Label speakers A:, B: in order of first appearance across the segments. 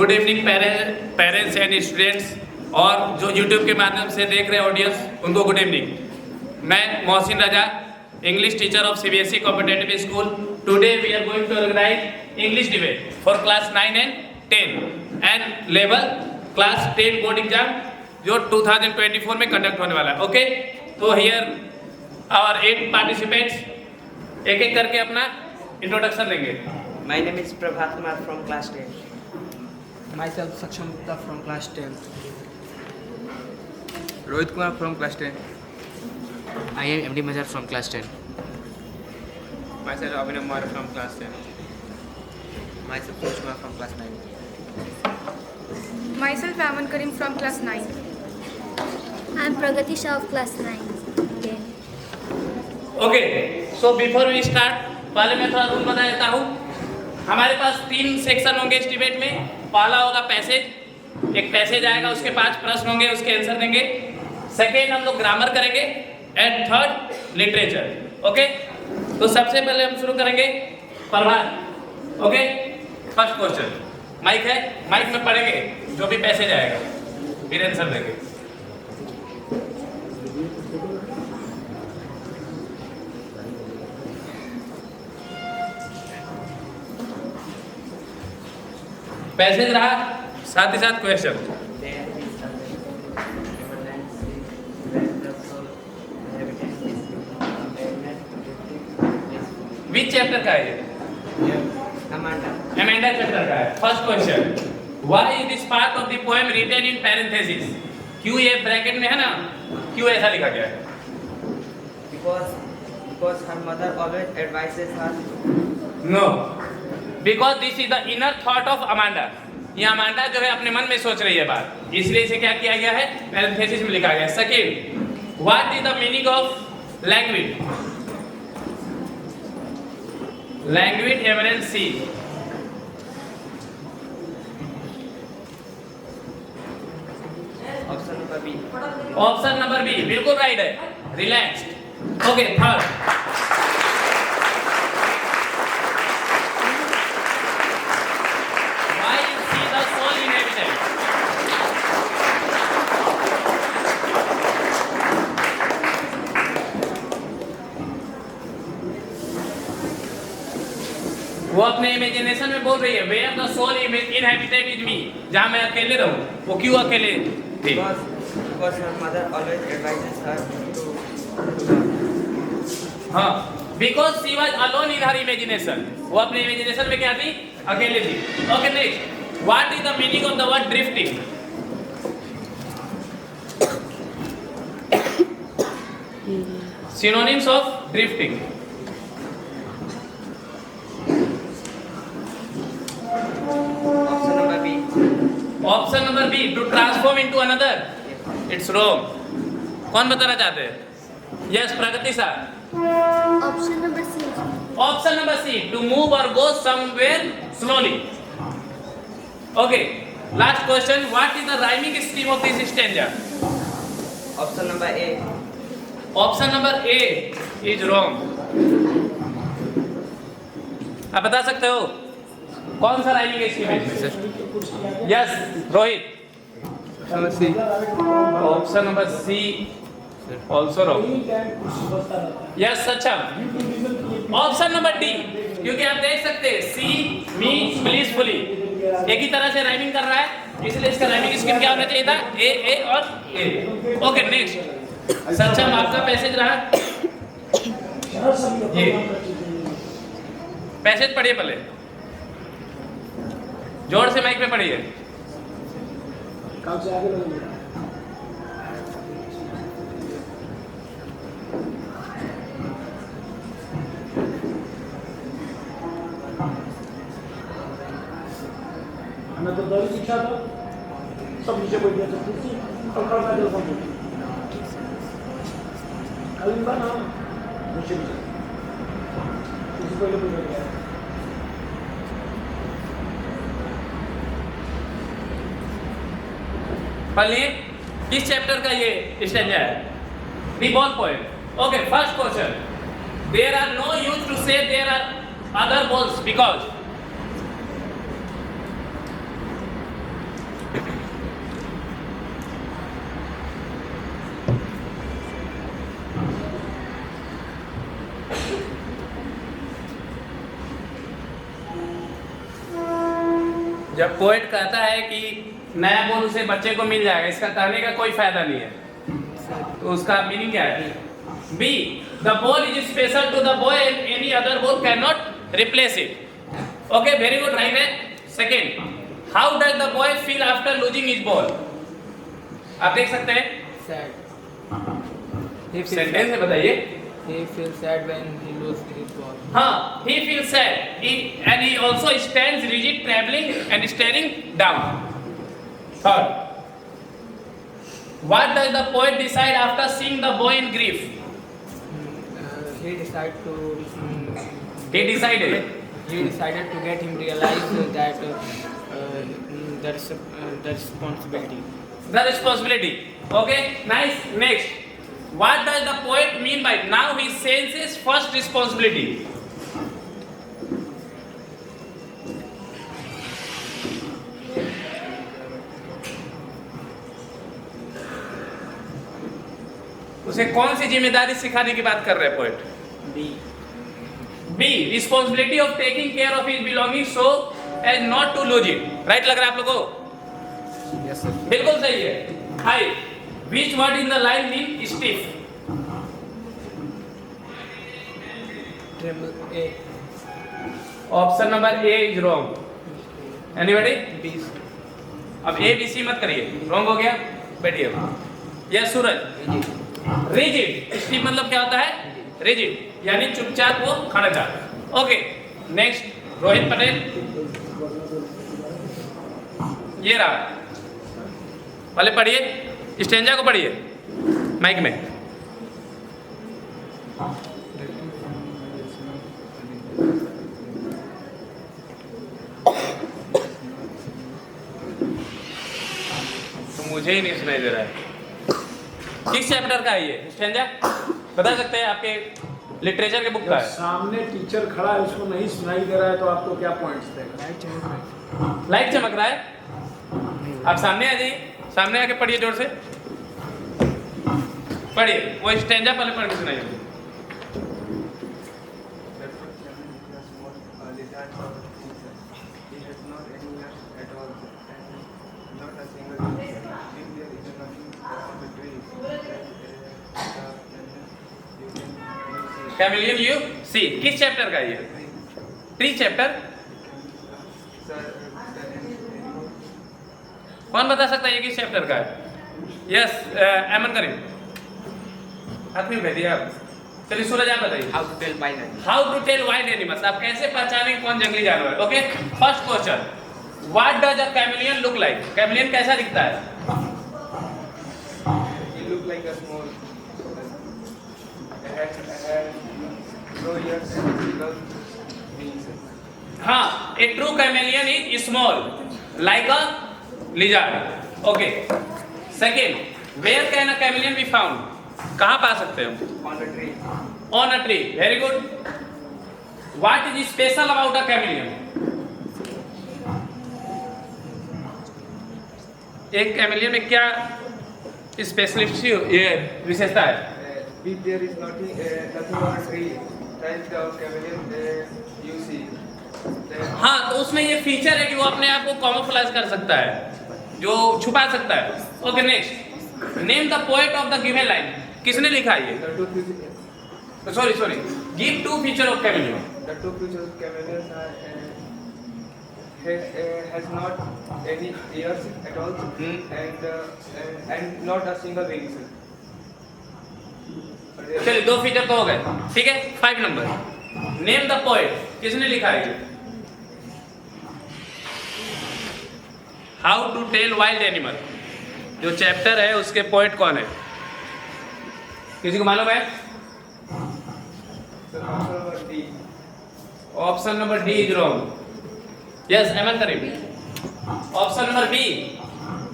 A: Good evening parents and students और जो YouTube के माध्यम से देख रहे हैं ऑडियंस उनको गुड इवनिंग। मैं Mohsin Raza, English teacher of CBSE competitive school. Today we are going to organise English debate for class 9 and 10 and level class 10 board exam जो 2024 में कंडक्ट होने वाला है। ओके, तो हियर आवर 8 पार्टिसिपेंट्स एक एक करके अपना इंट्रोडक्शन देंगे।
B: My name is Prabhat Kumar from class 10.
C: Myself Saksham Gupta from class 10.
D: Rohit Kumar from class 10.
E: I am MD Mazhar from class 10.
D: Myself Abhinav Mar from class 10.
C: Myself Suresh Kumar from class 9.
F: Myself Aman Karim from class 9.
G: I am Pragati Shah of class 9.
A: Okay, so before we start पहले मैं थोड़ा rule बता देता हूँ। हमारे पास 3 section होंगे इस debate में। पहला होगा पैसेज, एक पैसेज आएगा, उसके 5 प्रश्न होंगे, उसके आंसर देंगे। सेकेंड हम लोग ग्रामर करेंगे एंड थर्ड लिटरेचर। ओके, तो सबसे पहले हम शुरू करेंगे प्रभात। ओके, फर्स्ट क्वेश्चन माइक है, माइक में पढ़ेंगे जो भी पैसेज आएगा फिर आंसर देंगे। पैसेज रहा, साथ ही साथ क्वेश्चन। विच चैप्टर का है ये? अमेंडा चैप्टर का है। First question, why is this part of the poem written in parenthesis? क्यों ये ब्रैकेट में है ना, क्यों ऐसा लिखा गया है?
B: Because her mother always advises her.
A: No, because this is the inner thought of Amanda. ये अमांडा जो है अपने मन में सोच रही है बात, इसलिए इसे क्या किया गया है, पैरेंथेसिस में लिखा गया है। Second, what is the meaning of language? Language average C.
B: Option number B.
A: Option number B बिल्कुल राइट है, रिलैक्स्ड। ओके, थर्ड, वो अपने इमेजिनेशन में बोल रही है, where the soul inhabited with me, जहां मैं अकेले रहूं। वो क्यों अकेले थी?
B: Because her mother always advises her to.
A: हाँ, because she was alone in her imagination. वो अपने इमेजिनेशन में क्या थी, अकेले थी। Okay, next, what is the meaning of the word drifting? Synonyms of drifting.
B: Option number B.
A: Option number B, to transform into another. It's wrong. कौन बताना चाहते हैं? Yes, Pragati sir.
G: Option number C.
A: Option number C, to move or go somewhere slowly. Okay, last question, what is the rhyming scheme of this stanza?
B: Option number A.
A: Option number A is wrong. आप बता सकते हो कौन सा rhyming scheme है? Yes, Rohit. Option number C also wrong. Yes, Saksham. Option number D, क्योंकि आप देख सकते हैं सी मीन्स ब्लिसफुली, एक ही तरह से राइमिंग कर रहा है, इसलिए इसका राइमिंग स्कीम क्या होना चाहिए था, ए और ए। ओके, नेक्स्ट, सक्षम आपका पैसेज रहा। ये पैसेज पढ़िए, पहले जोर से माइक में पढ़िए।
H: हमें तो दौरी शिक्षा था, सब नीचे बैठ गया था, कुर्सी पकड़ का जल सब कल बार ना नीचे कुर्सी पहले बैठ गया।
A: पढ़िए, किस चैप्टर का ये स्टैंजा है? The ball point. Okay, first question, there are no use to say there are other balls because जब पोएट कहता है कि नया बोल उसे बच्चे को मिल जाएगा, इसका कहने का कोई फायदा नहीं है, तो उसका मीनिंग क्या है? B, the ball is special to the boy and any other ball can not replace it. Okay, very good, right है। Second, how does the boy feel after losing his ball? आप देख सकते हैं,
C: Sad. He feels
A: sentence
C: sad.
A: में बताइए।
C: He feels sad when he loses his ball.
A: हाँ, he feels sad and he also stands rigid, trembling and staring down. Third, what does the poet decide after seeing the boy in grief?
C: He decided to.
A: He decided.
C: He decided to get him realize that the responsibility.
A: The responsibility. Okay, nice. Next, what does the poet mean by now he senses first responsibility? उसे कौन सी जिम्मेदारी सिखाने की बात कर रहे हैं poet?
C: B.
A: B, responsibility of taking care of his belonging so as not to lose it. Right लग रहा है आप लोगों को?
E: Yes, sir.
A: बिल्कुल सही है। High, which word in the line mean stiff?
C: Tremble. A.
A: Option number A is wrong. Anybody?
C: B.
A: अब ए बी सी मत करिए, रॉन्ग हो गया, बैठिए। यस सूरज, रिजिड। स्टिफ मतलब क्या होता है? रिजिड, यानी चुपचाप वो खड़ा जाता। ओके, नेक्स्ट रोहित पटेल, ये रहा, पहले पढ़िए, स्टेंजा को पढ़िए माइक में। तो मुझे ही नहीं सुनाई दे रहा है। किस चैप्टर का है ये स्टेंजा? बता सकते हैं? आपके लिटरेचर के बुक का है।
H: सामने टीचर खड़ा है, उसको नहीं सुनाई दे रहा है, तो आपको क्या पॉइंट्स देगा?
A: लाइट चमक रहा है। आप सामने आ जाइए, सामने आके पढ़िए, जोर से पढ़िए। वो स्टेंजा पहले पढ़ के सुनाइए। कैमिलियन यू सी, किस चैप्टर का है ये? Tree chapter. कौन बता सकता है ये किस चैप्टर का है? यस, एमन करीम, हाथ में भेजिए आप। चलिए सूरज आप बताइए।
E: How to tell wild animals.
A: How to tell wild animals, आप कैसे पहचानेंगे कौन जंगली जानवर है? Okay, first question, what does a chameleon look like? Chameleon कैसा दिखता है?
B: He looked like a small. No ears and single wings.
A: हाँ, a true chameleon is small like a lizard. Okay, second, where can a chameleon be found? कहाँ पा सकते हैं हम?
B: On a tree.
A: On a tree, very good. What is special about a chameleon? एक chameleon में क्या specialist ये विशेषता है?
B: If there is nothing on a tree, like the chameleon you see.
A: हाँ, तो उसमें ये फीचर है कि वो अपने आप को कैमोफ्लेज कर सकता है, जो छुपा सकता है। Okay, next, name the poet of the given line. किसने लिखा है ये?
B: The two features,
A: sorry, give two feature of chameleon.
B: the two features of chameleons are has not any ears at all, and not a single wings.
A: चलिए, दो feature तो हो गए, ठीक है। 5 नंबर, नेम द पोएट। किसने लिखा है ये? How to tell wild animal, जो चैप्टर है उसके पोएट कौन है? किसी को मालूम है?
B: So also D.
A: Option number D is wrong. Yes, एमन करीम, ऑप्शन नंबर बी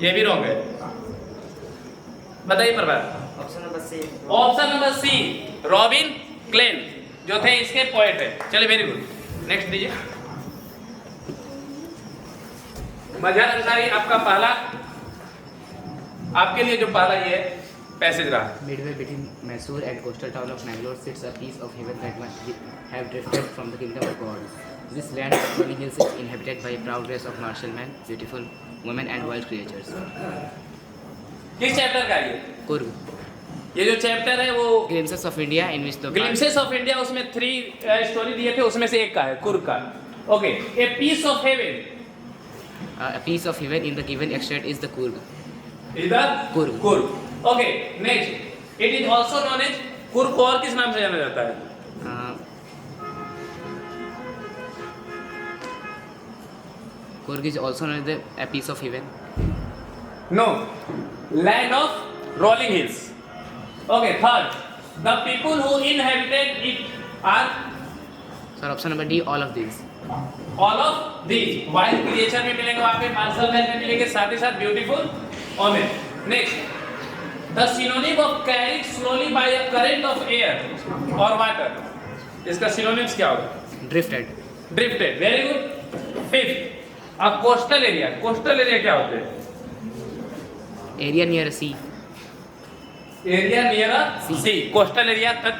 A: ये भी रॉन्ग है। बताइए Prabhat.
B: Option number C.
A: Option number C, Robin Klein, जो थे इसके पोएट है। चलिए, वेरी गुड। नेक्स्ट दीजिए। मजहर अंसारी, आपका पहला, आपके लिए जो पहला ये पैसेज रहा।
E: Midway between Mysore and coastal town of Mangalore sits a piece of heaven that must have drifted from the kingdom of God. This land of rolling hills is inhabited by a proud race of martial men, beautiful women and wild creatures.
A: किस chapter का है ये?
E: Kurg.
A: ये जो chapter है वो
E: Glimpses of India in which the
A: glimpses of India, उसमें 3 story दिए थे, उसमें से एक का है कुर्ग का. Okay, a piece of heaven.
E: a piece of heaven in the given extract is the Kurg.
A: इधर
E: Coorg.
A: Coorg. Okay, next. It is also known as Coorg को और किस नाम से जाना जाता है?
E: Kurg is also known as a piece of heaven.
A: No, land of rolling hills. Okay, third. The people who inhabited it are
E: Sir, option number D, all of these.
A: All of these. Wild creature में मिलेंगे वहां पे, martial man में मिलेंगे, साथ ही साथ beautiful women. Next. The synonym of carried slowly by a current of air or water. इसका सिनोनिम्स क्या होगा?
E: Drifted.
A: Drifted. Very good. Fifth. अब कोस्टल एरिया. कोस्टल एरिया क्या होते हैं?
E: Area near a sea.
A: Area near a sea. Coastal area तक.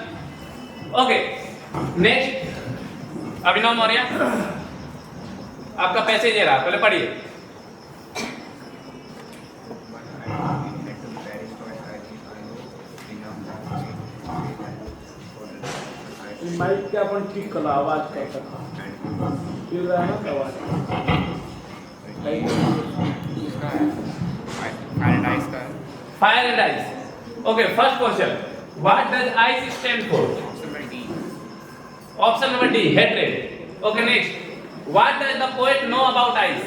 A: Okay, next. Abhinav Maurya, आपका passage है रहा, पहले पढ़िए.
H: माइक के अपन ठीक कला आवाज कैसा था फिर रहा है ना आवाज
D: Paradise का है.
A: Fire and ice. Okay, first question. What does ice stand for? Option number D, hatred. Okay, next. What does the poet know about ice?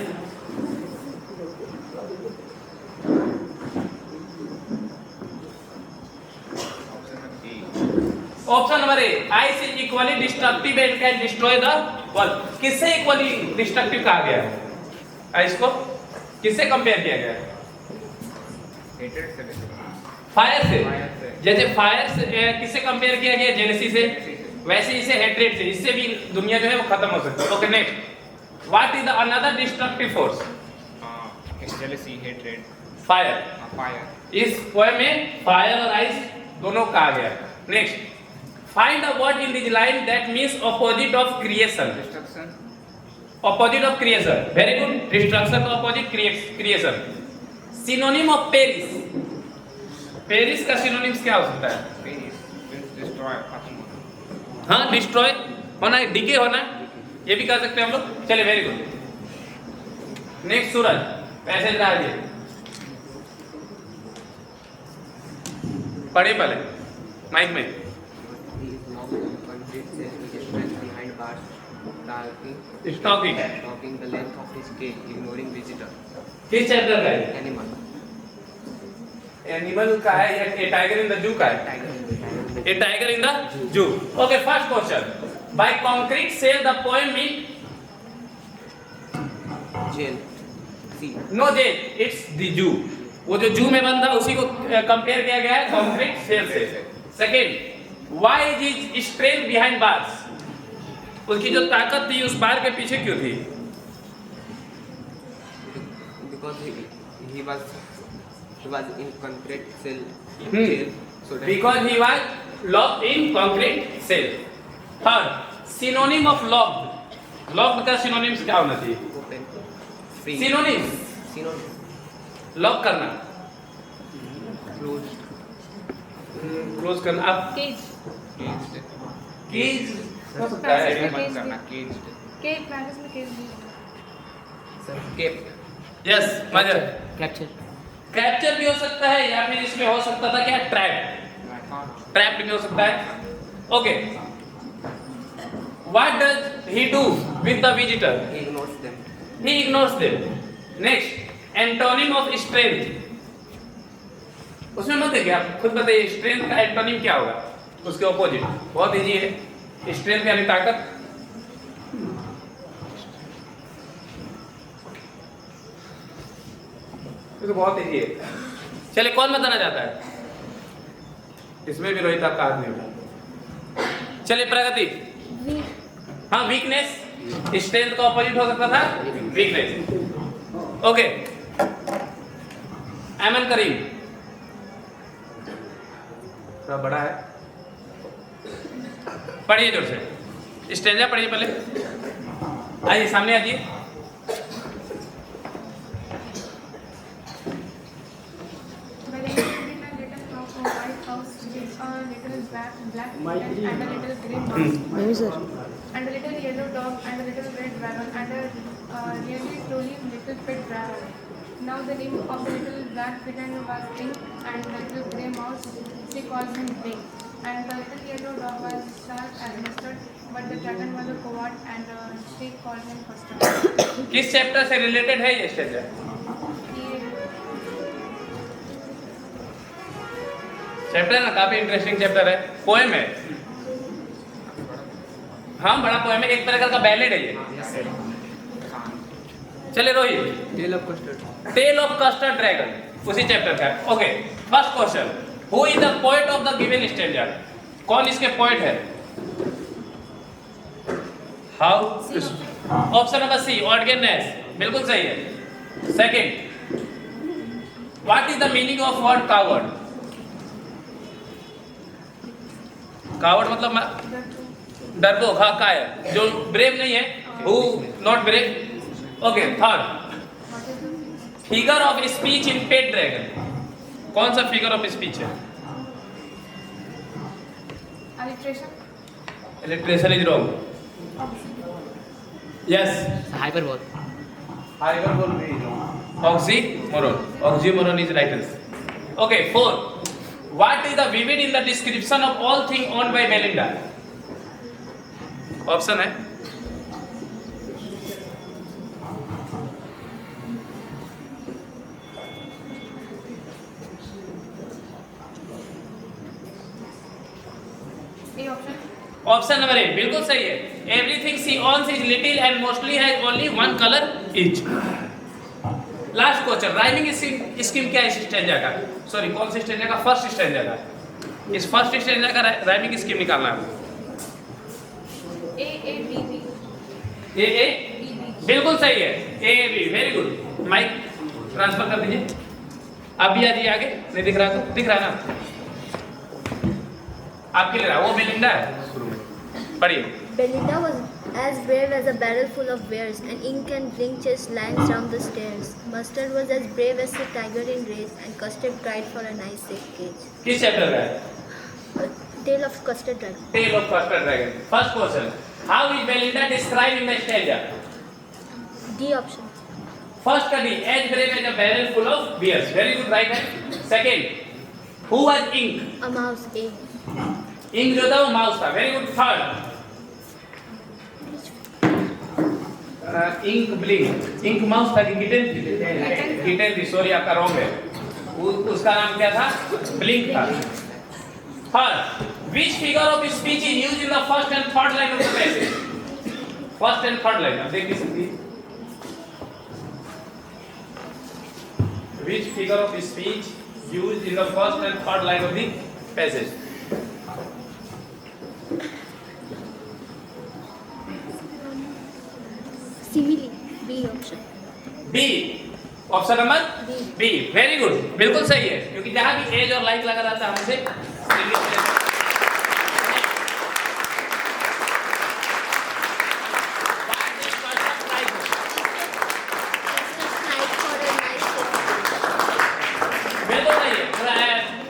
A: Option number A, ice is equally destructive and can destroy the world. किससे equally destructive कहा गया है ice को? किससे compare किया गया है? Fire से. जैसे फायर से किससे कंपेयर किया गया? जेलेसी से. वैसे इसे हेट्रेड से. इससे भी दुनिया जो है वो खत्म हो सकती है. Okay, next. What is the another destructive force?
D: Jealousy, hatred,
A: fire.
D: fire.
A: इस पोएम में फायर और आइस दोनों कहा गया. Next. Find a word in this line that means opposite of creation.
D: Destruction.
A: Opposite of creation. Very good. Destruction का opposite creation. Synonym of perish. Perish का सिनोनिम्स क्या हो सकता है?
D: Peace means destroy, खत्म होना.
A: हाँ, डिस्ट्रॉय होना, डिके होना, ये भी कह सकते हैं हम लोग. चलिए, very good. Next. Suraj, passage रहा है. पढ़े पहले माइक में.
B: behind bars,
A: stalking.
B: talking the length of his cage, ignoring visitor.
A: किस चैप्टर का है?
B: Animal.
A: एनिमल का है या ए टाइगर इन द जू का है? A tiger in the zoo. Okay, first question. By concrete cell the poem mean?
B: Jail. See.
A: No jail, it's the zoo. वो जो जू में बंद था उसी को कंपेयर किया गया है कंक्रीट सेल से. Second. Why is strength behind bars? उसकी जो ताकत थी उस बार के पीछे क्यों थी?
B: Because he was in concrete cell.
A: Hmm.
B: So that
A: Because he was locked in concrete cell. Third, synonym of locked. Locked का synonyms क्या होना चाहिए?
B: open. Free.
A: Synonyms.
B: Synonym.
A: Lock करना.
B: Closed.
A: क्लोज करना. अब
F: केज.
D: Caged.
A: कीज हो सकता है.
D: बंद करना. Caged.
F: के पैरिस में केज भी.
B: Sir, kept.
A: यस, मजा.
E: Capture.
A: कैप्चर भी हो सकता है या फिर इसमें हो सकता था क्या? ट्रैप. ट्रैप भी हो सकता है. Okay. What does he do with the visitor?
B: He ignores them.
A: He ignores them. Next, antonym of strength. उसमें मत देखिए, आप खुद बताइए स्ट्रेंथ का एंटोनिम क्या होगा? उसके ऑपोजिट. बहुत इजी है. स्ट्रेंथ यानी ताकत. ये तो बहुत इजी है. चलिए, कौन बताना चाहता है? इसमें भी रोहित आपका हाथ नहीं उठा. चलिए, प्रगति. हाँ, वीकनेस. स्ट्रेंथ का ऑपोजिट हो सकता था वीकनेस. ओके. एमन करीम, थोड़ा बड़ा है. पढ़िए जोर से. स्टेंजा पढ़िए पहले. आइए सामने आइए।
F: By the in a little house, a white house with a little black cat and a little grey mouse. And a little yellow dog and a little red dragon and a really truly little pet dragon. Now the name of the little black kitten was Pink and the little grey mouse, she called him Pink. And the little yellow dog was sharp as mustard, but the dragon was a coward and she called him Custard.
A: किस chapter से related है ये stanza? Chapter ना काफी interesting chapter है, poem है। हाँ बड़ा पोएम है, एक प्रकार का बैलेड है ये। चले Rohit,
C: Tale of Custard.
A: Tale of custard dragon उसी चैप्टर का है। Okay, first question, who is the poet of the given stanza? कौन इसके पोएट है? How? Option number C, Ogden Nash, बिल्कुल सही है। Second, what is the meaning of word coward? Coward मतलब डरपोक, हाँ कायर, जो ब्रेव नहीं है, who not brave. Okay, third, figure of speech in pet dragon, कौन सा फिगर ऑफ स्पीच है?
F: Alliteration.
A: Alliteration is wrong. Yes,
E: Hyperbole.
A: Hyperbole भी wrong. Oxymoron, oxymoron is right answer. Okay, fourth, what is the vivid in the description of all thing owned by Belinda? Option है option number A, बिल्कुल सही है। Everything she owns is little and mostly has only one colour each. Last question, rhyming scheme क्या है इस stanza का? Sorry, कौन से स्टेंजा का? फर्स्ट स्टेंजा का। इस फर्स्ट स्टेंजा का राइमिंग स्कीम निकालना है। ए ए, बिल्कुल सही है। A A B, very good. Mic transfer कर दीजिए। अभी आ जाइए आगे, नहीं दिख रहा तो दिख रहा है ना आपके लिए, वो बेलिंडा है। पढ़िए।
G: Belinda was as brave as a barrel full of wares, and ink and drink chased lions down the stairs. Mustard was as brave as a tiger in race, and Custard cried for a nice safe cage.
A: किस chapter का है?
G: Tale of Custard Dragon.
A: Tale of Custard Dragon. First question, how is Belinda described in the stanza?
G: D option.
A: First का D, as brave as a barrel full of bears. Very good, right hand. Second, who was ink?
G: A mouse. A.
A: Ink जो था वो mouse था. Very good. Third, ink blink. Ink mouse था कि kitten थी? Kitten थी. Sorry, आपका wrong है. उसका नाम क्या था? Blink था. Third, which figure of speech is used in the first and third line of the passage? First and third line. अब देखिए सीधी. Which figure of speech used in the first and third line of the passage?
G: Simile. B option.
A: B. Option number
G: B.
A: B, very good, बिल्कुल सही है, क्योंकि जहां भी as और like लगा रहता है हमसे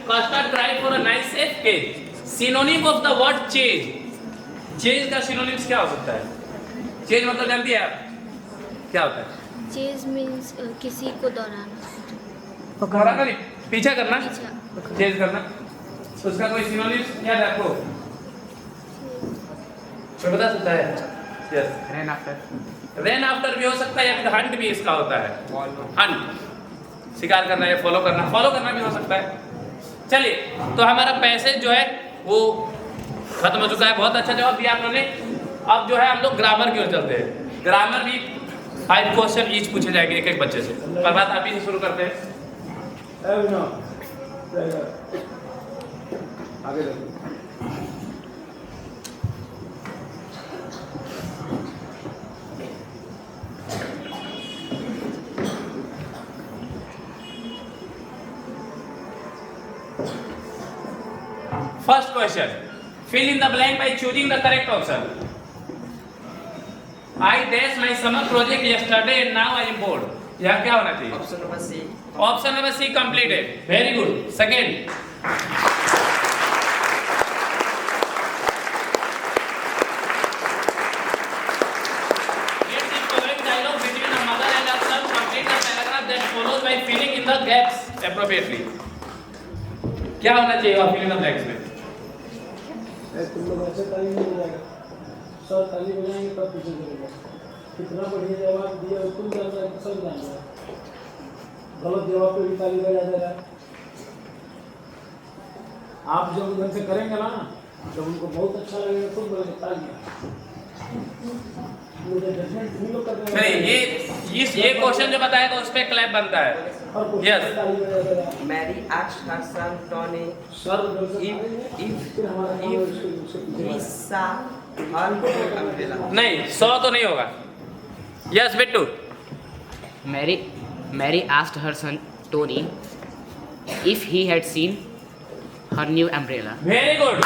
A: Custard cried for a nice safe cage. Synonym of the word chase. Chase का synonyms क्या हो सकता है? Chase मतलब जानती है आप? क्या होता है?
G: Chase means किसी को दौड़ाना.
A: दौड़ाना नहीं, पीछा करना,
G: पीछा.
A: चेज करना। उसका कोई सिनोनिम्स याद है आपको? कोई बता सकता है? Yes,
D: Ran after.
A: Run after भी हो सकता है या फिर हंट भी इसका होता है। हंट शिकार करना या फॉलो करना भी हो सकता है। चलिए, तो हमारा पैसेज जो है वो खत्म हो चुका है। बहुत अच्छा जवाब दिया आप लोगों ने। अब जो है हम लोग ग्रामर की ओर चलते हैं। ग्रामर भी 5 क्वेश्चन ईच पूछे जाएंगे एक एक बच्चे से। पर बात आप ही से शुरू करते हैं।
H: आगे देखो।
A: First question, fill in the blank by choosing the correct option. I dashed my summer project yesterday and now I am bored. यहाँ क्या होना चाहिए?
C: Option number C.
A: Option number C completed. Very good. Second. Filling in the gaps appropriately. क्या होना चाहिए filling in the blanks में?
H: तुम लोग ऐसे ताली नहीं बजाएगा, सर ताली बजाएंगे तब पीछे चलेगा. कितना बढ़िया जवाब दिया तुम जान रहे हो, सब जान रहे हो. गलत जवाब पे भी ताली बजा दे रहा है. आप जब उधर से करेंगे ना, जब उनको बहुत अच्छा लगेगा तुम बोलेंगे तालियां.
A: नहीं, ये क्वेश्चन जो बताएगा उस पे क्लैप बनता है. Yes.
C: Mary asked her son Tony if he saw her umbrella.
A: नहीं, 100 तो नहीं होगा. Yes Bittu.
E: Mary asked her son Tony if he had seen her new umbrella.
A: Very good.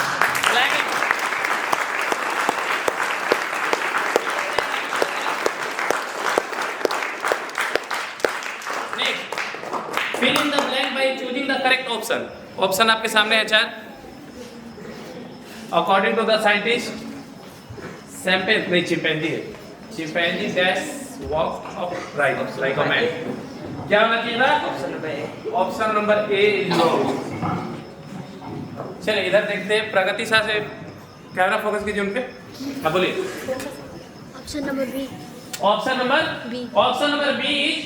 A: Fill in the blank by choosing the correct option. Option आपके सामने है चार. According to the scientist, chimpanzee dash walk upright like a man. क्या होना चाहिए था? Option number A is wrong. चलिए इधर देखते हैं. प्रगति सा से कैमरा फोकस कीजिए उन पे. हाँ बोलिए.
G: Option number B.
A: Option number
G: B.
A: Option number B is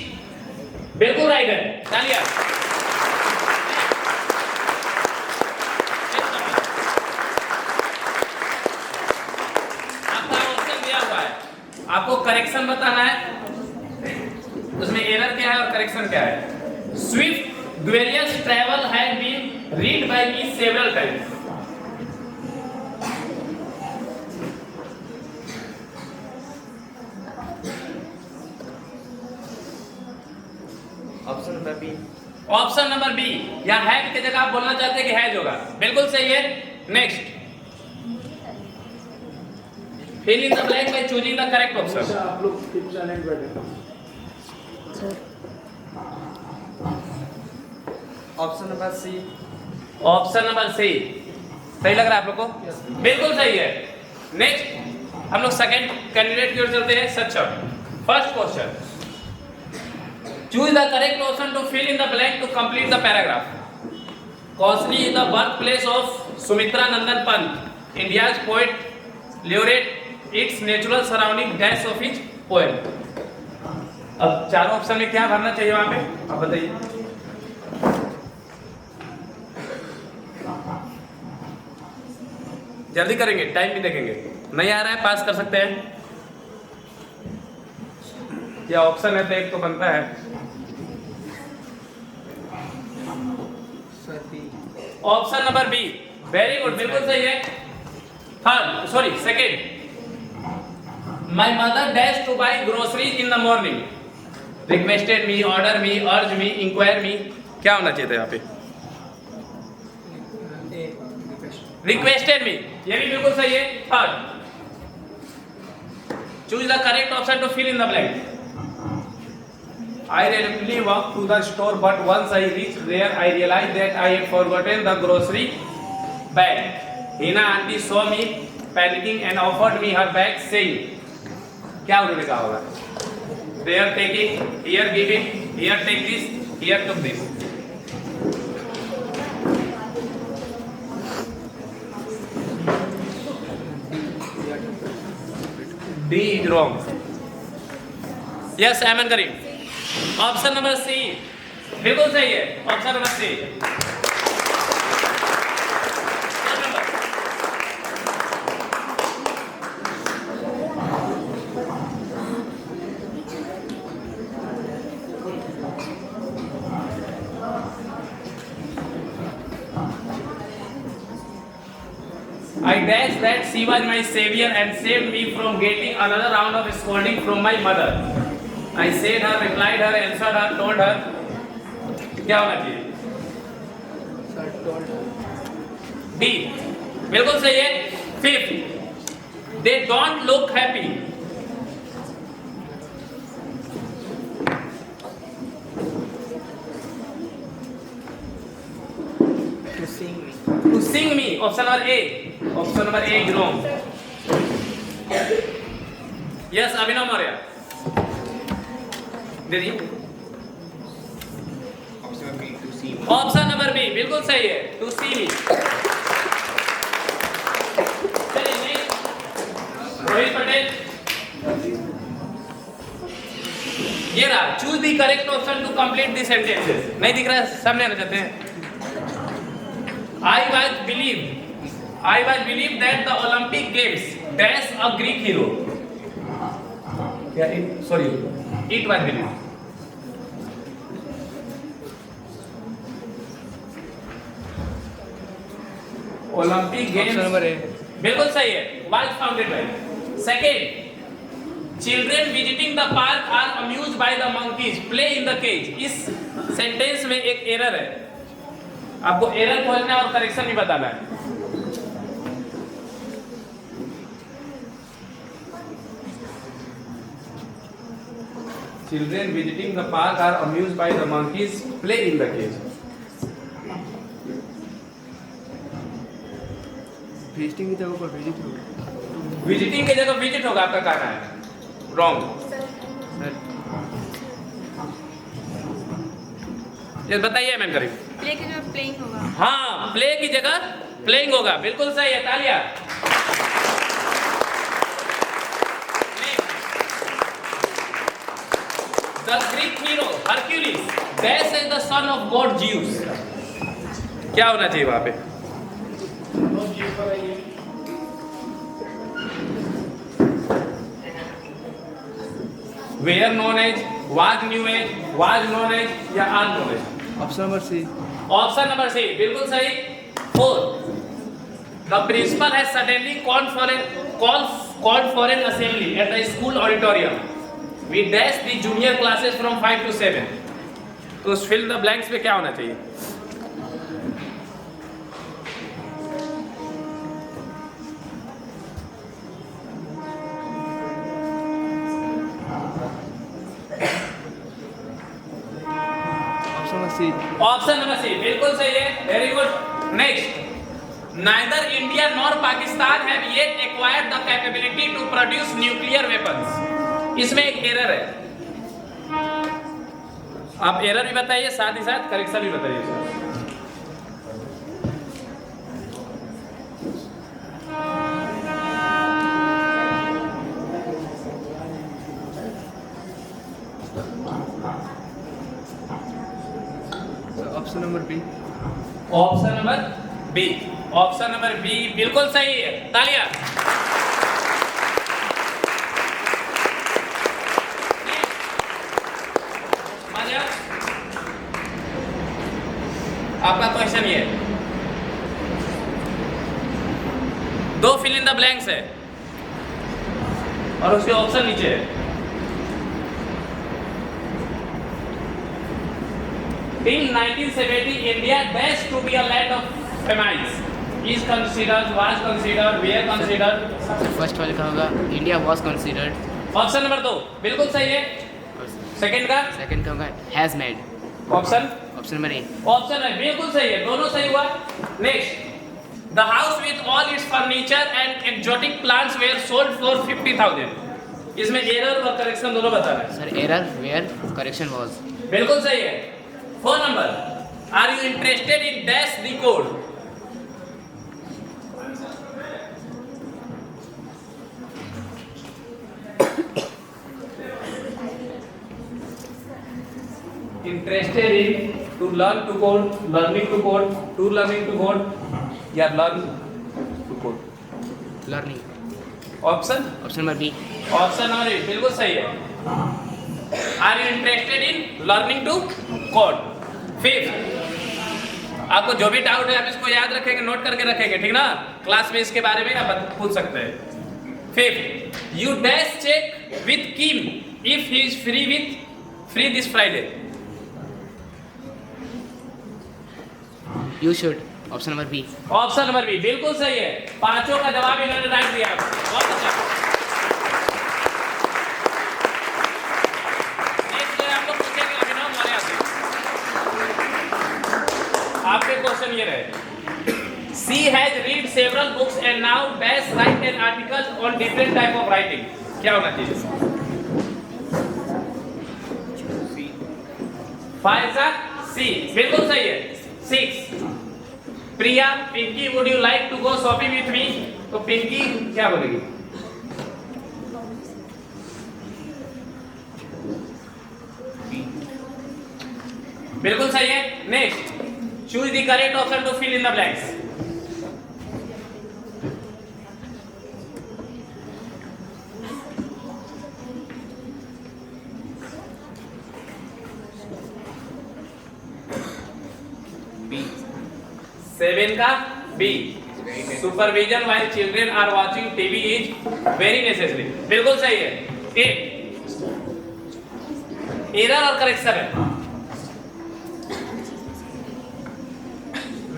A: बिल्कुल राइट है. तालियां. आपका ऑप्शन दिया हुआ है, आपको करेक्शन बताना है. उसमें एरर क्या है और करेक्शन क्या है. Swift Gulliver's travel had been read by me several times.
C: Option number B.
A: Option number B. या हैड की जगह आप बोलना चाहते हैं कि हैज होगा. बिल्कुल सही है. Next. Fill in the blank by choosing the correct option.
H: आप लोग कितने टैलेंट बैठे.
C: Option number C.
A: Option number C सही लग रहा है आप लोग को? बिल्कुल सही है. नेक्स्ट हम लोग सेकंड कैंडिडेट की ओर चलते हैं. सक्षम. First question. Choose the correct option to fill in the blank to complete the paragraph. Kausli is the birthplace of Sumitra Nandan Pant, India's poet laureate. Its natural surrounding dash of his poem. अब चारों option में क्या भरना चाहिए वहां पे आप बताइए. जल्दी करेंगे, टाइम भी देखेंगे. नहीं आ रहा है पास कर सकते हैं. या ऑप्शन है तो एक तो बनता है. Option number B. Very good. बिल्कुल सही है. Third sorry second. My mother dash to buy groceries in the morning. Requested me, order me, urge me, inquire मी. क्या होना चाहिए था यहाँ पे? Requested me. ये भी बिल्कुल सही है. Third. Choose the correct option to fill in the blank. I reluctantly walked to the store, but once I reached there, I realized that I had forgotten the grocery bag. Hina auntie saw me panicking and offered me her bag, saying, क्या उन्होंने कहा होगा? There taking, here giving, here take this, here took this. D is wrong. Yes, Aman Karim. Option number C बिल्कुल सही है. Option number C. I dash that she was my savior and saved me from getting another round of scolding from my mother. I said her, replied her, answered her, told her. क्या होना चाहिए? D. बिल्कुल सही है. Fifth. They don't look happy. Option number A, option number A is wrong. Yes Abhinav Maurya दे दीजिए।
D: Option B, to see me.
A: Option number B बिल्कुल सही है, टू सी मी। चलिए नेक्स्ट रोहित पटेल, ये रहा, choose the correct option to complete the sentences. नहीं दिख रहा है, सामने आना चाहते हैं। I was believe that the Olympic Games dash a Greek hero. Yeah, it was believed. Olympic Games
B: number A.
A: बिल्कुल सही है, was founded by. Second, children visiting the park are amused by the monkeys play in the cage. इस sentence में एक error है, आपको error खोजना है और करेक्शन भी बताना है। Children visiting the park are amused by the monkeys play in the cage.
B: Visiting की जगह पर विजिट होगा।
A: विजिटिंग की जगह विजिट होगा, आपका कहना है रॉन्ग। ये बताइए मैम करीब।
F: प्ले की जगह प्लेइंग होगा।
A: हाँ, प्ले की जगह प्लेइंग होगा, बिल्कुल सही है, तालियां। The Greek hero Hercules dash is the son of god Zeus. क्या होना चाहिए वहां पे? Were known as, was knew as, was known as या are known as?
B: Option number C.
A: Option number C बिल्कुल सही। 4. The principal has suddenly called for an assembly at the school auditorium. We dash the junior classes from 5 to 7. तो fill the blanks पे क्या होना चाहिए? Option number C बिल्कुल सही है, very good. Next, neither India nor Pakistan have yet acquired the capability to produce nuclear weapons. इसमें एक एरर है, आप एरर भी बताइए, साथ ही साथ करेक्शन भी बताइए।
B: Option number B.
A: Option number B, option number B बिल्कुल सही है, तालियां। आपका क्वेश्चन ये है, 2 फिल इन द ब्लैंक्स है और उसके ऑप्शन नीचे है। Till 1970, India dash to be a land of famines. Is considered, was considered, were considered.
E: First वाले का होगा India was considered.
A: Option number 2 बिल्कुल सही है। सेकंड का
E: सेकंड का होगा has made.
A: Option
E: number A.
A: Option है बिल्कुल सही है, दोनों सही हुआ। Next, the house with all its furniture and exotic plants were sold for 50,000। इसमें एरर और करेक्शन दोनों बताना है।
E: Sir error were correction was.
A: बिल्कुल सही है। 4 number, are you interested in dash the code? Interested in to learn to code, learning to code, to learning to code या learn to code?
E: Learning.
A: Option
E: number B.
A: Option number B बिल्कुल सही है। Are you interested in learning to code? 5, आपको जो भी doubt है आप इसको याद रखेंगे, नोट करके रखेंगे, ठीक ना? क्लास में इसके बारे में आप पूछ सकते हैं। 5, you dash check with Kim if he is free this Friday.
E: You should. Option number B.
A: Option number B बिल्कुल सही है, पांचों का जवाब इन्होंने राइट दिया। बहुत अच्छा। आपके क्वेश्चन ये रहे, She has read several books and now does write an article on different type of writing. क्या होना चाहिए?
D: C.
A: फायजा सी, बिल्कुल सही है. 6. प्रिया, Pinky, would you like to go shopping with me? तो पिंकी क्या बोलेगी? बिल्कुल सही है. Next, choose the correct option to fill in the blanks.
D: B.
A: 7 का B.
D: Is very necessary.
A: Supervision while children are watching TV is very necessary. बिल्कुल सही है. 8. एरर और करेक्शन है.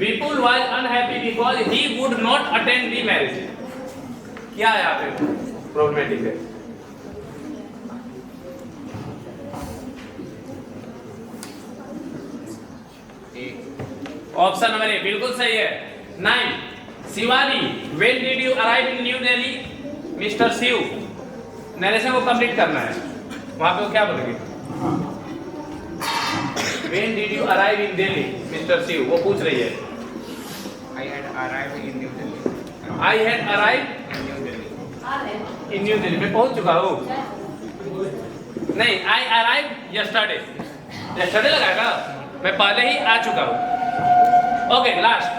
A: Vipul was unhappy because he would not attend the marriage. क्या है यहाँ पे प्रॉब्लमेटिक है?
D: A.
A: ऑप्शन नंबर ए बिल्कुल सही है. 9. Shivani, when did you arrive in New Delhi? Mister Shiv, narration को कंप्लीट करना है. वहां पे वो क्या बोलेंगे? When did you arrive in Delhi? Mister Shiv, वो पूछ रही है.
D: I had arrived in New Delhi.
A: I had arrived
D: In New Delhi.
A: in New Delhi. मैं पहुंच चुका हूँ. नहीं, I arrived yesterday. Yesterday लगाएगा. मैं पहले ही आ चुका हूँ. Okay, last.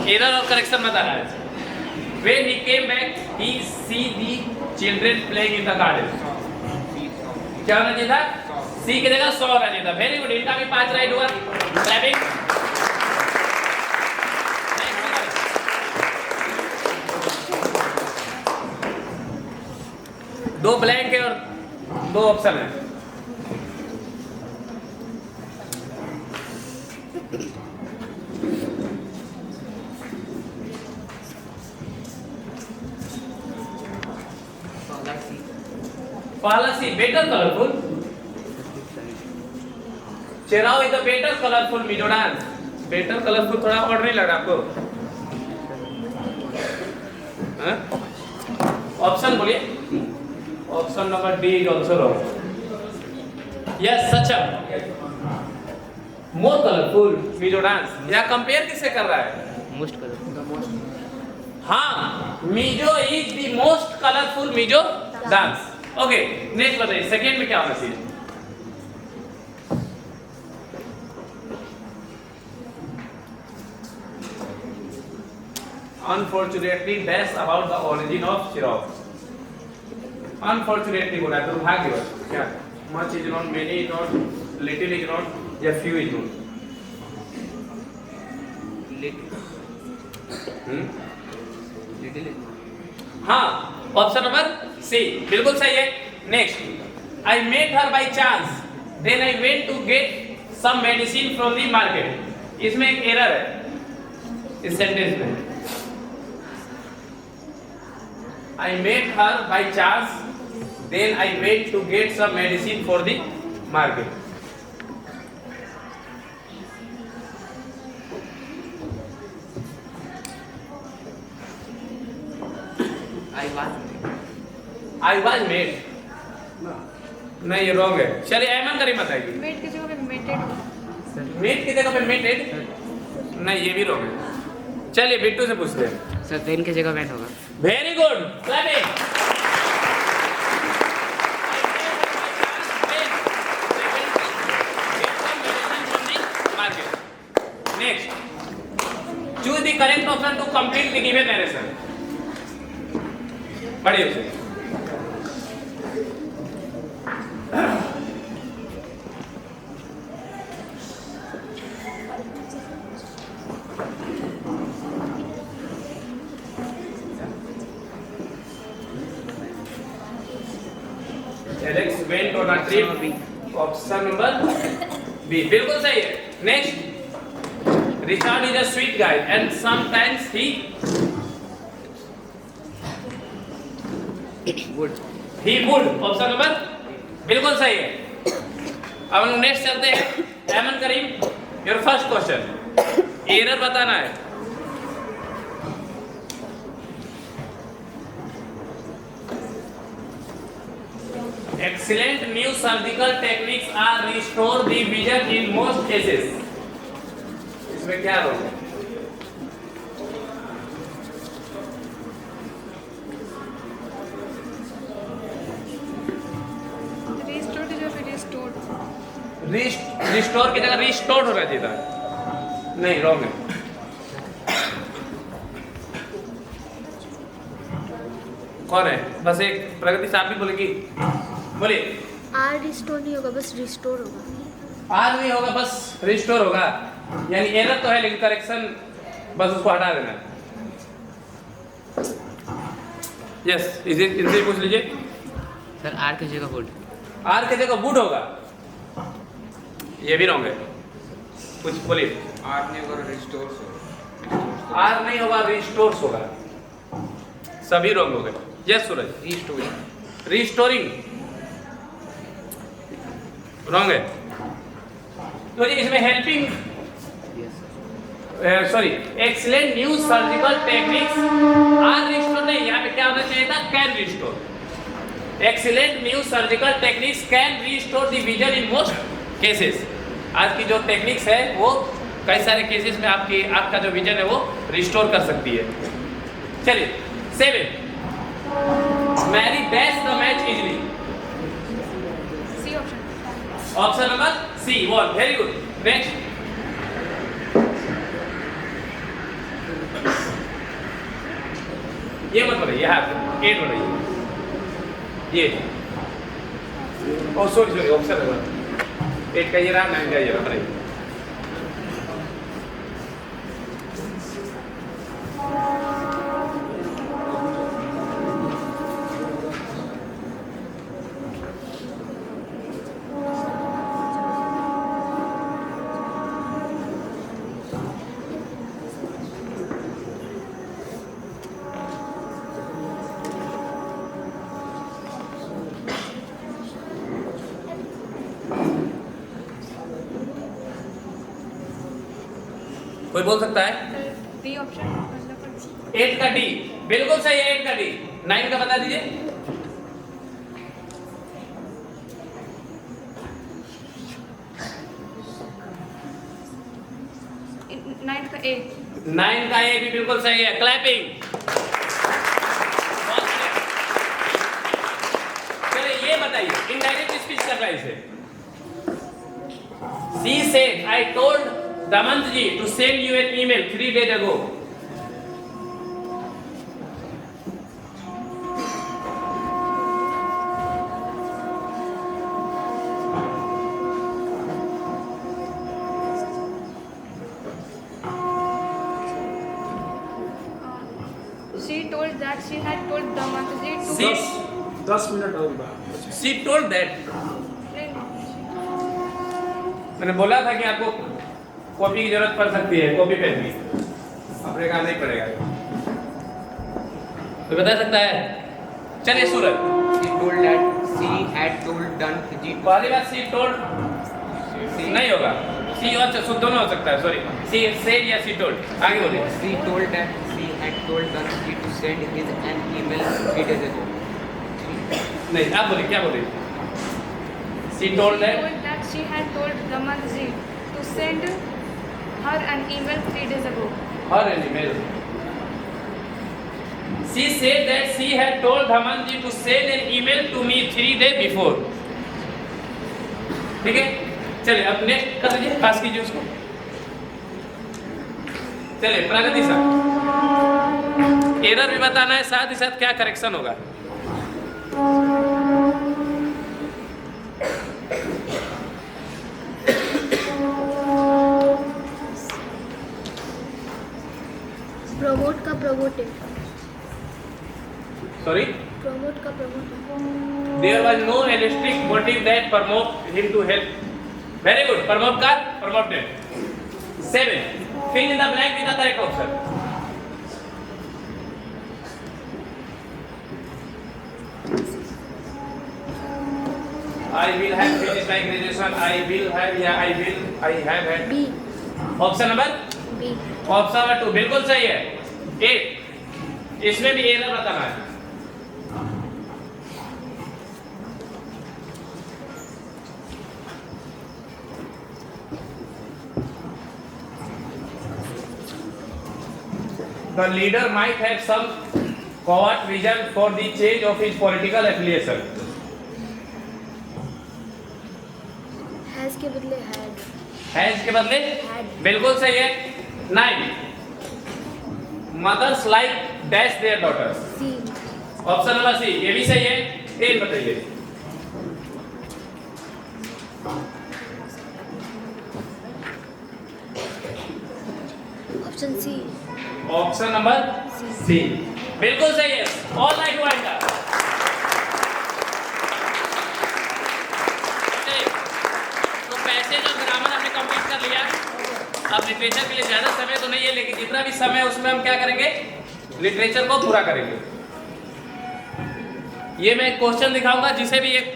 A: एरर और करेक्शन बताना है. When he came back, he see the children playing in the garden.
D: C. Saw.
A: क्या होना चाहिए था? सी की जगह 100 होना चाहिए था. Very good. इनका भी 5 राइट हुआ. क्लैपिंग. दो ब्लैंक है और 2 ऑप्शन है. पहला C, better colourful. Cheraw is the better colourful Mizo dance. Better colourful थोड़ा और नहीं लगा आपको? ऑप्शन बोलिए. Option number D is also wrong. Yes, such more colourful Mizo dance. या कंपेयर किससे कर रहा है?
E: Most colorful.
A: हाँ, Mizo is the most colourful Mizo dance. Okay, next बताइए. सेकंड में क्या होना चाहिए? Unfortunately, dash about the origin of Shirov. Unfortunately बोला तो भाग्यवश. क्या? Much is known, many is known, little is known, या few is known.
E: Little.
A: हाँ, ऑप्शन नंबर सी बिल्कुल सही है. Next, I met her by chance, then I went to get some medicine from the market. इसमें एक error है इस sentence में. I met her by chance, then I went to get some medicine for the market. I was made. नहीं, ये wrong है. चलिए ऐमन करीम बताइए.
F: मेट की जगह पे मेटेड.
A: मेट की जगह पे मेटेड. नहीं, ये भी रॉन्ग है. चलिए बिट्टू से पूछते हैं.
E: सर वेन की जगह वैन होगा.
A: Very good. Clapping. Next, choose the correct option to complete the given narration. पढ़िए उसे. Alex went on a trip. Option number B बिल्कुल सही है. Next, Richard is a sweet guy and sometimes he would. Option number बिल्कुल सही है. अब हम नेक्स्ट चलते हैं. Aiman Karim, your first question. Error बताना है. Excellent new surgical techniques are restore the vision in most cases. इसमें क्या होगा?
F: Restored is a restored.
A: Restore की जगह रिस्टोर्ड होना चाहिए था। नहीं, रॉन्ग है। कौन है? बस एक प्रगति साहब भी बोलेगी। बोलिए।
G: आर रिस्टोर नहीं होगा, बस रिस्टोर होगा।
A: आर नहीं होगा, बस रिस्टोर होगा। यानी एरर तो है लेकिन करेक्शन बस उसको हटा देना। यस, इनसे पूछ लीजिए।
E: सर आर की जगह वुड।
A: आर की जगह वुड होगा। ये भी रॉन्ग है। कुछ बोलिए।
D: आर नहीं होगा, रिस्टोर।
A: आर नहीं होगा, रिस्टोर्स होगा। सभी रॉन्ग हो गए। Yes Suraj.
D: Restoring.
A: Restoring wrong है। तो जी इसमें helping sorry excellent new surgical techniques are restore नहीं, यहाँ पे क्या होना चाहिए था? Can restore. Excellent new surgical techniques can restore the vision in most cases. आज की जो टेक्निक्स है वो कई सारे केसेस में आपका जो विजन है वो रिस्टोर कर सकती है। चलिए 7 Mary dash the match easily.
F: C option.
A: Option number C वॉल। Very good. नेक्स्ट। ये मत बताइए, हाथ 8 बताइए। ये सॉरी ऑप्शन नंबर 8 का ये रहा, 9 का ये रहा। बताइए। कोई बोल सकता है?
F: D option.
A: 8 का डी बिल्कुल सही है। 8 का डी। 9 का बता दीजिए।
F: Ninth का A.
A: 9 का ए भी बिल्कुल सही है। क्लैपिंग। चलिए ये बताइए, इनडायरेक्ट स्पीच कर रहा है इसे। She said, I told Damantji to send you an email 3 days ago.
F: She told that she had told Damantji to.
A: She,
H: 10 minute और बात।
A: she told that. मैंने बोला था कि आपको कॉपी की जरूरत पड़ सकती है, कॉपी पेन की। अपने कहा नहीं पड़ेगा। तो बता सकता है? चलिए सूरज।
D: She told that she had told Damantji to
A: पहली बात सी टोल्ड नहीं होगा। सी और शुद्ध दोनों हो सकता है। सॉरी, सी सेड या सी टोल्ड। आगे बोलिए।
D: She told that she had told Damantji to send his an email 3 days ago.
A: नहीं, आप बोलिए, क्या बोलिए? सी told that.
F: Told that she had told Damantji to send her an email 3 days ago.
A: Her an email. She said that she had told Dhamanji to send an email to me 3 days before. ठीक है, चलिए अब next कर लीजिए, पास कीजिए उसको। चलिए प्रगति sir, error भी बताना है, साथ ही साथ क्या करेक्शन होगा।
G: प्रमोट का प्रमोटेड।
A: सॉरी,
G: प्रमोट का promoted.
A: there was no realistic motive that promote him to help. Very good. Promote का promoted. 7. Fill in the blank with the correct option. I will have finished my graduation. I will have, yeah, I have had.
G: B।
A: Option number?
G: B।
A: Option number 2 बिल्कुल सही है। 8 इसमें भी error बताना है। the leader might have some covert reason for the change of his political affiliation.
G: Has के बदले had.
A: Has के बदले
G: Had.
A: बिल्कुल सही है. 9. Mothers like dash their daughters.
G: See.
A: Option number C, ये भी सही है. 10 बताइए.
G: Option C.
A: Option number C बिल्कुल सही है. ऑल राइट वन का. तो पैसेज और ग्रामर हमने कंप्लीट कर लिया. अब लिटरेचर के लिए ज्यादा समय तो नहीं है, लेकिन जितना भी समय है उसमें हम क्या करेंगे, लिटरेचर को पूरा करेंगे. ये मैं क्वेश्चन दिखाऊंगा, जिसे भी एक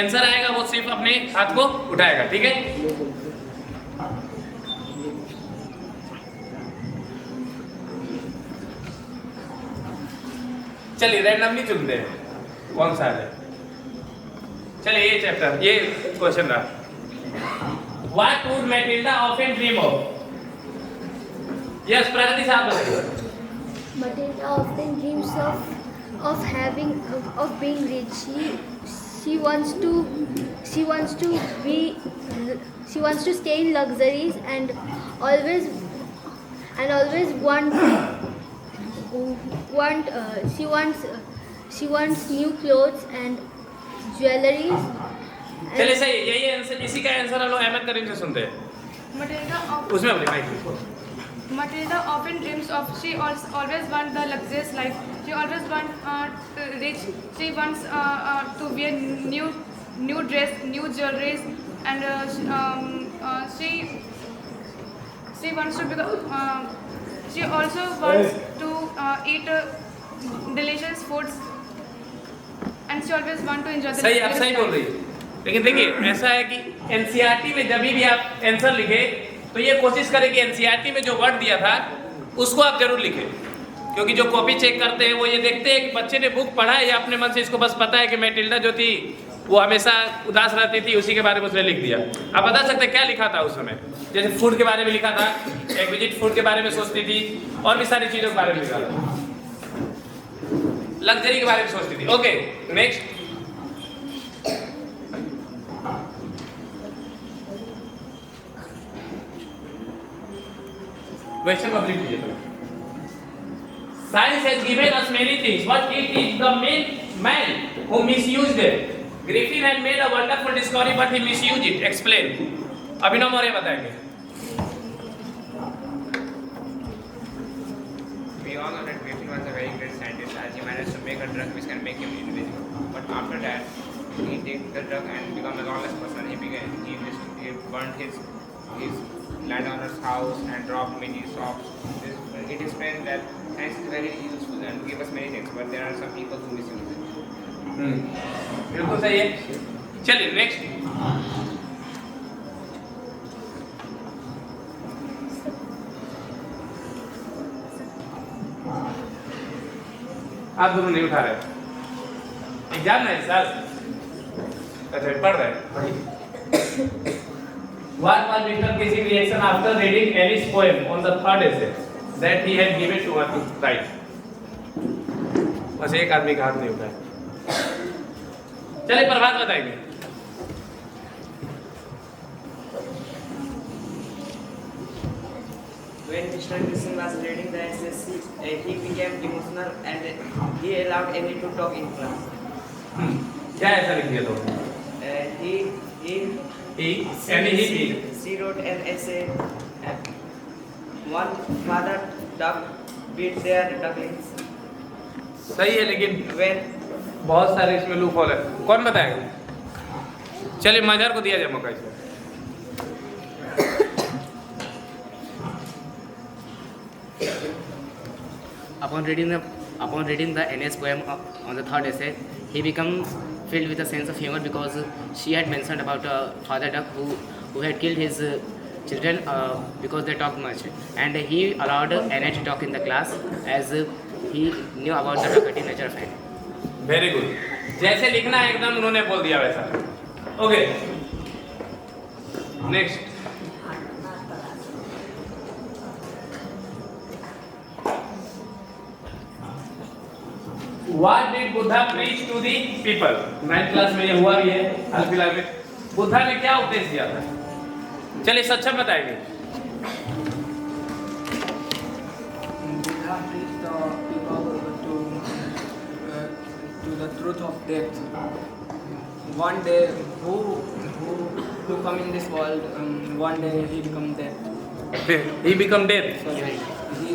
A: आंसर आएगा वो सिर्फ अपने हाथ को उठाएगा. ठीक है. चलिए रैंडमली चुनते हैं कौन सा है. चलिए ये चैप्टर, ये क्वेश्चन रहा. What would Matilda often dream of? Yes, प्रगति साहब बताइए.
G: Matilda often dreams of being rich. She wants to stay in luxuries and always she wants new clothes and jewelry.
A: चलिए सही, यही आंसर, इसी का आंसर हम लोग अहमद करीम से सुनते हैं. उसमें अपने mic.
F: Matilda often dreams of, she always wants the luxurious life. She always wants rich. She wants to wear new dress, new jewelries, and she wants to become. She also wants to eat delicious foods, and she always wants to enjoy the.
A: सही, आप सही बोल रही है. लेकिन देखिए ऐसा है कि एनसीईआरटी में जब भी आप आंसर लिखे तो ये कोशिश करें कि एनसीईआरटी में जो वर्ड दिया था उसको आप जरूर लिखें, क्योंकि जो कॉपी चेक करते हैं वो ये देखते हैं कि बच्चे ने बुक पढ़ा है या अपने मन से इसको बस पता है कि मैटिल्डा जो थी वो हमेशा उदास रहती थी, उसी के बारे में उसने लिख दिया. आप बता सकते हैं क्या लिखा था उस समय? जैसे फूड के बारे में लिखा था, एक्विजिट फूड के बारे में सोचती थी, और भी सारी चीज़ों के बारे में लिखा था, लग्जरी के बारे में सोचती थी. Okay next. क्वेश्चन कंप्लीट कीजिए. Science has given us many things, but it is the man who misused it. Griffin had made a wonderful discovery, but he misused it. Explain. अभिनव मौर्य बताएंगे.
D: We all know that Griffin was a very great scientist, as he managed to make a drug which can make him invisible. But after that, he took the drug and became a lawless person. He burned his landowner's house and robbed many shops. It is plain that science is very useful and give us many things, but there are some people who misuse it.
A: बिल्कुल सही है. चलिए next. आप दोनों नहीं उठा रहे, exam है सर. अच्छा पढ़ रहे. What was Mr. Kissing's reaction after reading Annie's poem on the third essay that he had given to her to write? बस एक आदमी का हाथ नहीं उठाया. चलिए प्रभात बताएंगे.
C: When Mr. Krishnan was reading the essays, he became emotional and he allowed Annie to talk in class.
A: क्या ऐसा लिख दिया तो?
C: She wrote an essay. One father duck beat their ducklings.
A: सही है, लेकिन
C: When
A: बहुत सारे इसमें लूप होल है. कौन बताएगा? चलिए मजहर को दिया जाए मौका इसमें.
E: Upon reading the NS poem on the third essay, he became filled with a sense of humor because she had mentioned about a father duck who had killed his children because they talked much, and he allowed Anna to talk in the class as he knew about the talkative nature of Anna.
A: Very good. जैसे लिखना है एकदम उन्होंने बोल दिया वैसा. Okay next. What did Buddha preach to the people? 9th class में ये हुआ भी है हाल फिलहाल में। बुद्धा ने क्या उपदेश दिया था? चलिए सक्षम बताएंगे।
B: Buddha preached the people to the truth of death. One day, who come in this world, one day he become dead.
A: He become dead.
B: He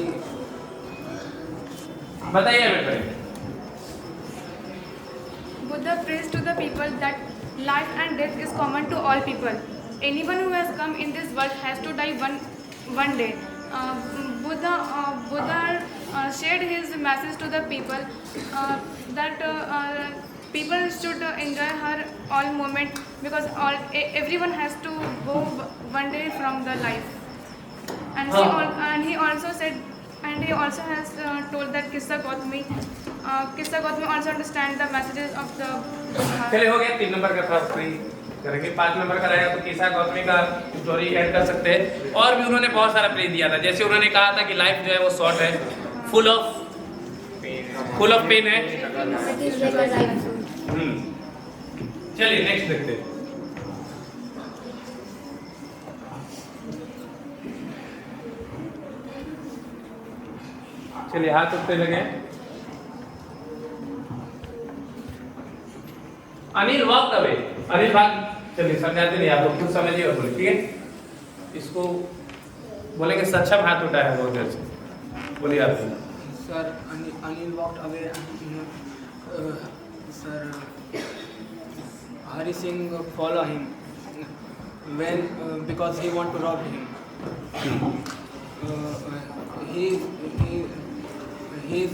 A: बताइए बेटा।
F: Buddha preached to the people that life and death is common to all people. Anyone who has come in this world has to die one day. Buddha shared his message to the people that people should enjoy her all moment because everyone has to go one day from the life. And he also said, and he also has told that Kissa Gautami also understand the messages of the Buddha.
A: चलिए हो गया 3 number का था free करेंगे। 5 number का रहेगा तो किस्सा गौतमी का स्टोरी ऐड कर सकते हैं। और भी उन्होंने बहुत सारा प्रेज दिया था, जैसे उन्होंने कहा था कि लाइफ जो है वो शॉर्ट है, फुल ऑफ पेन है।
G: It is like a life.
A: चलिए नेक्स्ट देखते हैं। चलिए हाथ उठते लगे। अनिल वॉक अवे, अनिल भाग। चलिए समझाते नहीं, आप लोग खुद समझिए और बोलिए, ठीक है? इसको बोलेंगे सक्षम हाथ उठा है बहुत देर से, बोलिए आप।
B: Sir, Anil walked away. Sir, Hari Singh follow him when because he want to rob him. He's thief. He is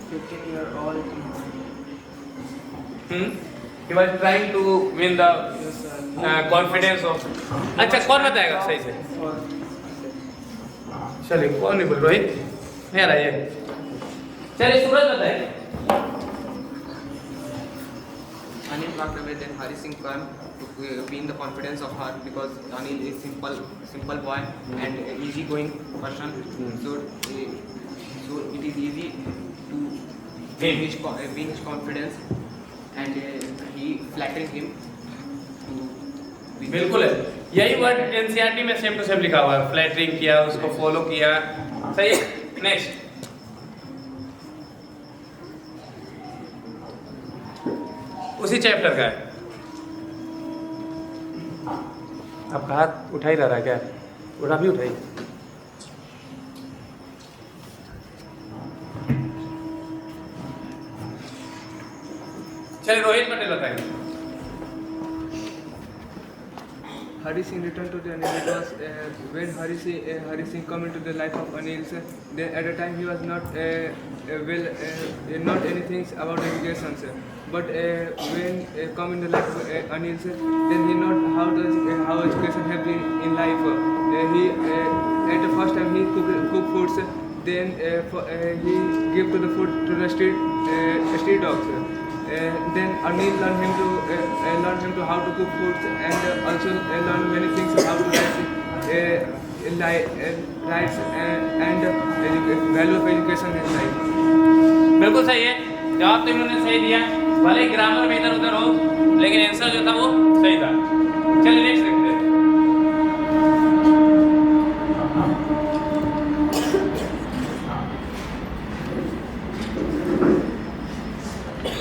B: 15-year-old.
A: He was trying to win the
B: Yes, sir.
A: confidence of। अच्छा कौन बताएगा सही से? चलिए कौन नहीं बोल, रोहित नहीं आ रहा है। चलिए सूरज बताएगा।
I: Anil walked away, then Hari Singh came to win the confidence of her because Anil is simple boy and easy going person. So it is easy to win his confidence and he flattering him to win.
A: बिल्कुल है, यही word NCERT में same to same लिखा हुआ है। Flattering किया, उसको follow किया, सही है। नेक्स्ट उसी चैप्टर का है। आपका हाथ उठा ही रहा है क्या? उठा भी उठाई। चलिए रोहित पटेल बताएंगे।
B: Hari Singh returned to the Anil. It was when Hari Singh come into the life of Anil. Then at the time he was not not anything about education. But when come in the life of Anil, then he know how education help in life. He at the first time he cook foods. Then he give to the food to the street dogs. Then Anil learn him to how to cook food and also learn many things how to write rights and value of education in life.
A: बिल्कुल सही है, जवाब तो इन्होंने सही दिया, भले ही grammar में इधर उधर हो, लेकिन आंसर जो था वो सही था। चलिए नेक्स्ट देखते हैं।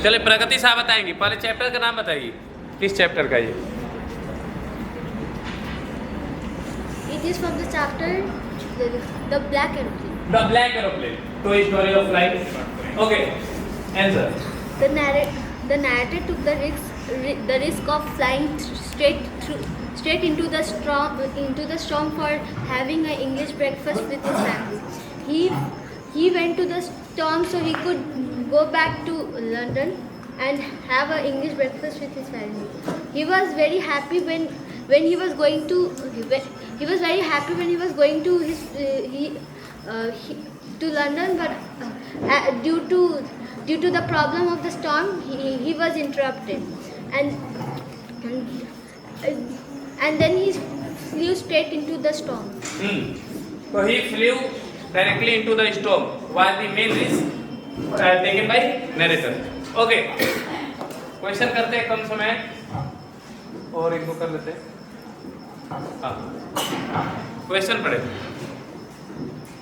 A: चलिए प्रगति साहब बताएंगी, पहले चैप्टर का नाम बताइए, किस चैप्टर का ये?
G: It is from the chapter The Black Aeroplane.
A: The Black Aeroplane, Toy Story of Life. Okay, answer.
G: The narrator took the risk of flying straight into the storm for having an English breakfast with his family. He went to the storm so he could go back to London and have an English breakfast with his family. He was very happy when he was going to to London, but due to the problem of the storm, he was interrupted, and then he flew straight into the storm.
A: So he flew directly into the storm, while the main is taken by narrator. Okay. Question करते हैं कम समय और इनको कर लेते हैं. हाँ. Question पढ़े.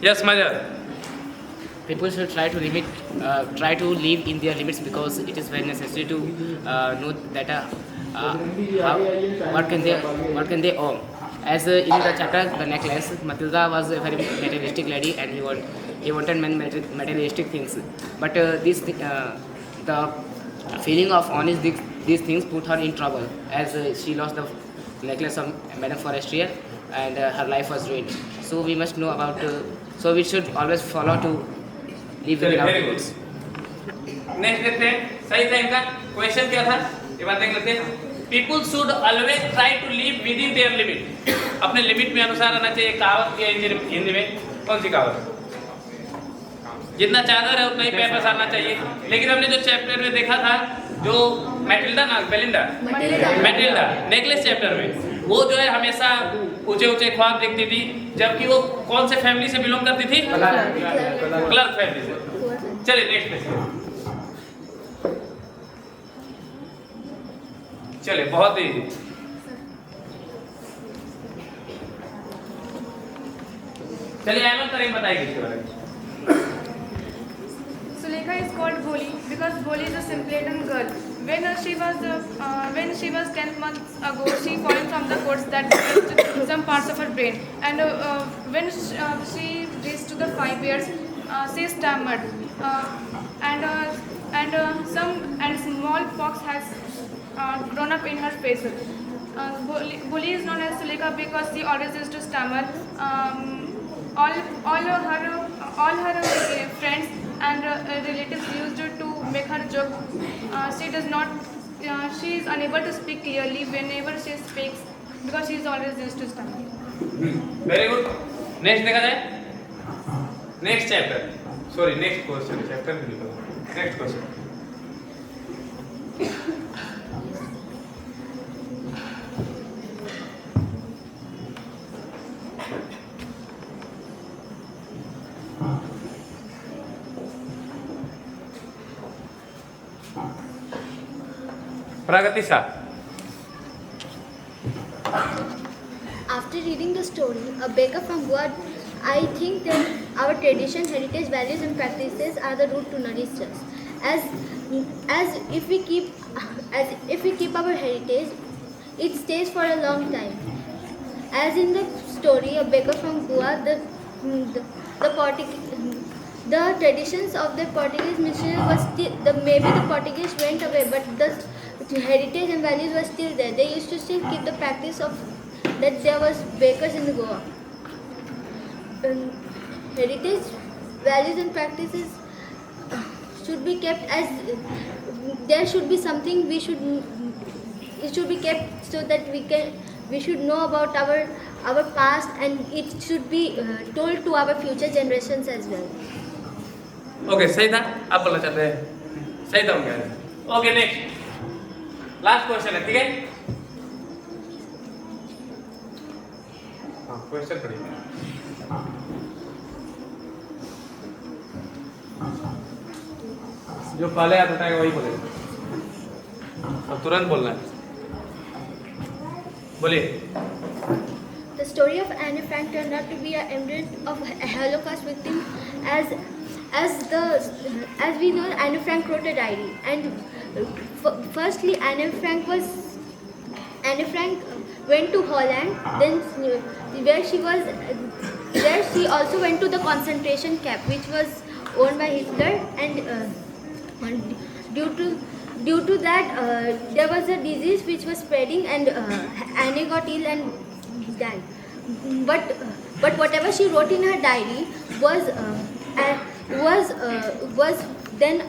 A: Yes, Majar.
E: People should try to live in their limits because it is very necessary to know that what can they own. As in the chapter The Necklace, Matilda was a very materialistic lady and he wanted many materialistic things. But the feeling of owning these things put her in trouble, as she lost the necklace of Madame Forestier and her life was ruined. So we must know about. So we should always follow to live within our limits.
A: Next देखते हैं. सही था इनका. Question क्या था ये बात देख लेते हैं. People should always try to live within their limit. अपने लिमिट में अनुसार रहना चाहिए. कहावत की है हिंदी में. कौन सी कहावत? जितना चादर है उतना ही पैर पसारना चाहिए. लेकिन हमने जो चैप्टर में देखा था, जो मैटिल्डा ना बेलिंडा मैटिल्डा नेकलेस चैप्टर में, वो जो है हमेशा ऊंचे ऊंचे ख्वाब देखती थी, जबकि वो कौन से फैमिली से बिलोंग करती थी? क्लर्क फैमिली से. चलिए नेक्स्ट में. चलिए बहुत ही चलिए ऐमन करीम बताइए इसके बारे में.
F: Sulekha is called Boli because Boli is a simpleton girl. When she was 10 months ago, she fallen from the cords that damaged some parts of her brain. And when she reached to the 5 years, she stammered. And small pox has grown up in her face. Boli is known as Sulekha because she always used to stammer. All her friends and relatives used to make her joke. She is unable to speak clearly whenever she speaks because she is always used to stammer.
A: Very good. Next देखा जाए. Next chapter. Sorry, next question. Chapter नहीं निकला. Next question. प्रगति सा.
G: After reading the story, A Baker from Goa, I think that our tradition, heritage, values and practices are the root to nourish us. As if we keep our heritage, it stays for a long time. As in the story, A Baker from Goa, the traditions of the Portuguese missionaries was still, maybe the Portuguese went away, but the heritage and values were still there. They used to still keep the practice of that there was bakers in Goa. Heritage, values and practices should be kept as there should be something it should be kept so that we should know about our past, and it should be told to our future generations as well.
A: Okay, सही था. आप बोलना चाहते हैं? सही था उनका. Okay, next. Last question है. ठीक है. हाँ, क्वेश्चन पढ़िए. जो पहले याद उठाएगा वही बोलेगा. अब तुरंत बोलना है. बोलिए.
G: The story of Anne Frank turned out to be an emblem of a Holocaust victim, as we know, Anne Frank wrote a diary, and firstly Anne Frank went to Holland, then where she also went to the concentration camp which was owned by Hitler, and due to that there was a disease which was spreading, and Anne got ill and died. But whatever she wrote in her diary was then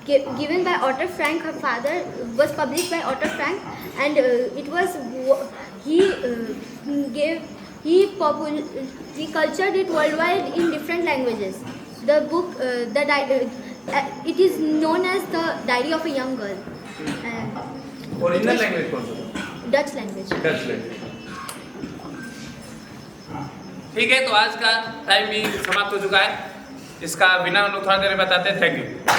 G: given by Otto Frank. Her father was published by Otto Frank, and he cultured it worldwide in different languages. The book, it is known as the Diary of a Young Girl.
A: Original language कौन सा?
G: Dutch language.
A: Dutch language. ठीक है, तो आज का time भी समाप्त हो चुका है। इसका विनर हम लोग थोड़ा देर में बताते हैं। Thank you.